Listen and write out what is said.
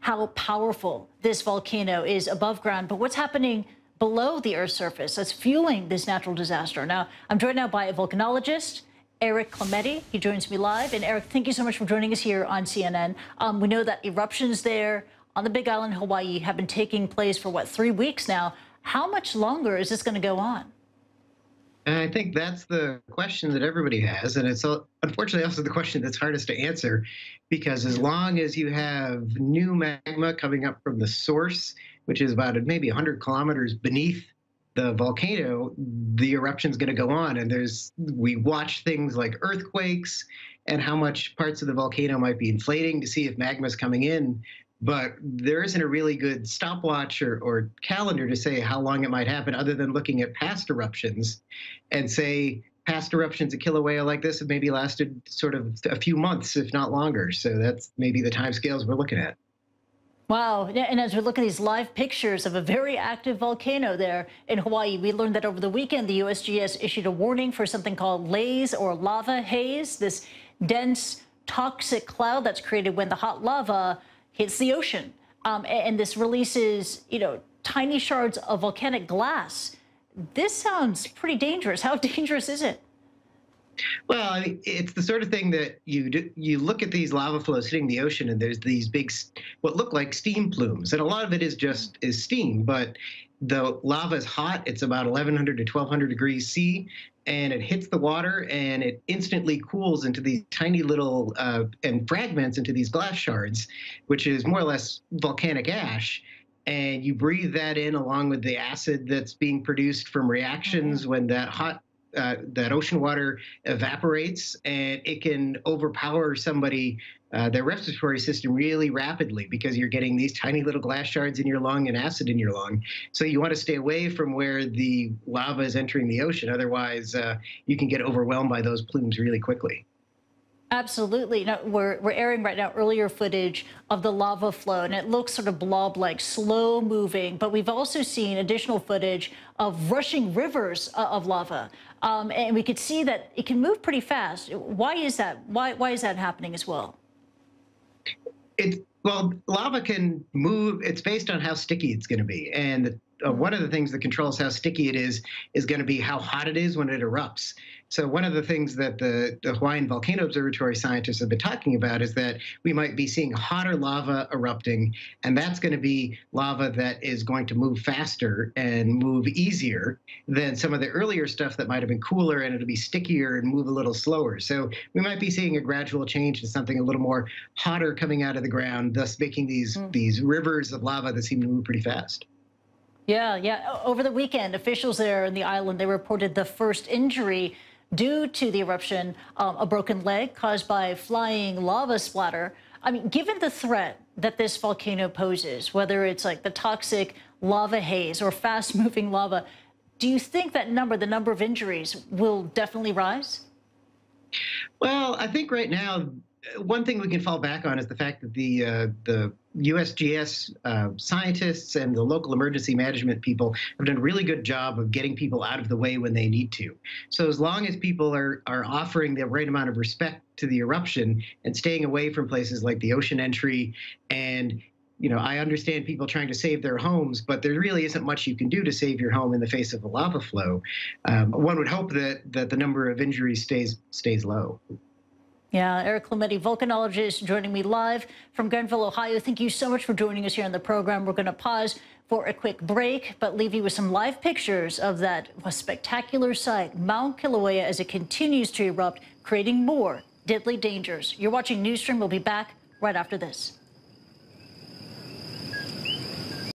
how powerful this volcano is above ground, but what's happening below the Earth's surface that's fueling this natural disaster. Now, I'm joined now by a volcanologist, Erik Klemetti. He joins me live. And Erik, thank you so much for joining us here on CNN. We know that eruptions there on the Big Island, Hawaii, have been taking place for, what, 3 weeks now. How much longer is this going to go on? And I think that's the question that everybody has. And it's unfortunately also the question that's hardest to answer, because as long as you have new magma coming up from the source, which is about maybe 100 kilometers beneath the volcano, the eruption's going to go on. And we watch things like earthquakes and how much parts of the volcano might be inflating to see if magma's coming in. But there isn't a really good stopwatch or calendar to say how long it might happen, other than looking at past eruptions and say past eruptions at Kilauea like this have maybe lasted sort of a few months, if not longer. So that's maybe the time scales we're looking at. Wow. And as we look at these live pictures of a very active volcano there in Hawaii, we learned that over the weekend, the USGS issued a warning for something called haze or lava haze, this dense toxic cloud that's created when the hot lava hits the ocean. And this releases, tiny shards of volcanic glass. This sounds pretty dangerous. How dangerous is it? Well, I mean, it's the sort of thing that you look at these lava flows hitting the ocean, and there's these big, what look like steam plumes, and a lot of it is steam. But the lava is hot; it's about 1,100 to 1,200 degrees C, and it hits the water, and it instantly cools into these tiny little and fragments into these glass shards, which is more or less volcanic ash. And you breathe that in along with the acid that's being produced from reactions when that ocean water evaporates, and it can overpower their respiratory system really rapidly, because you're getting these tiny little glass shards in your lung and acid in your lung. So you want to stay away from where the lava is entering the ocean. Otherwise, you can get overwhelmed by those plumes really quickly. Absolutely. Now, we're airing right now earlier footage of the lava flow, and it looks sort of blob-like, slow moving. But we've also seen additional footage of rushing rivers of lava. And we could see that it can move pretty fast. Why is that? Why is that happening as well? Well, lava can move. It's based on how sticky it's going to be. And one of the things that controls how sticky it is going to be how hot it is when it erupts. So one of the things that the Hawaiian Volcano Observatory scientists have been talking about is that we might be seeing hotter lava erupting, and that's going to be lava that is going to move faster and move easier than some of the earlier stuff that might have been cooler, and it'll be stickier and move a little slower. So we might be seeing a gradual change to something a little more hotter coming out of the ground, thus making these rivers of lava that seem to move pretty fast. Yeah. Over the weekend, officials there in the island, they reported the first injury due to the eruption, a broken leg caused by flying lava splatter. I mean, given the threat that this volcano poses, whether it's like the toxic lava haze or fast-moving lava, do you think that the number of injuries, will definitely rise? Well, I think right now, one thing we can fall back on is the fact that the USGS scientists and the local emergency management people have done a really good job of getting people out of the way when they need to. So as long as people are offering the right amount of respect to the eruption and staying away from places like the ocean entry, and I understand people trying to save their homes, but there really isn't much you can do to save your home in the face of a lava flow. One would hope that the number of injuries stays low. Yeah, Erik Klemetti, volcanologist, joining me live from Grenville, Ohio. Thank you so much for joining us here on the program. We're going to pause for a quick break, but leave you with some live pictures of that spectacular sight, Mount Kilauea, as it continues to erupt, creating more deadly dangers. You're watching Newsstream. We'll be back right after this.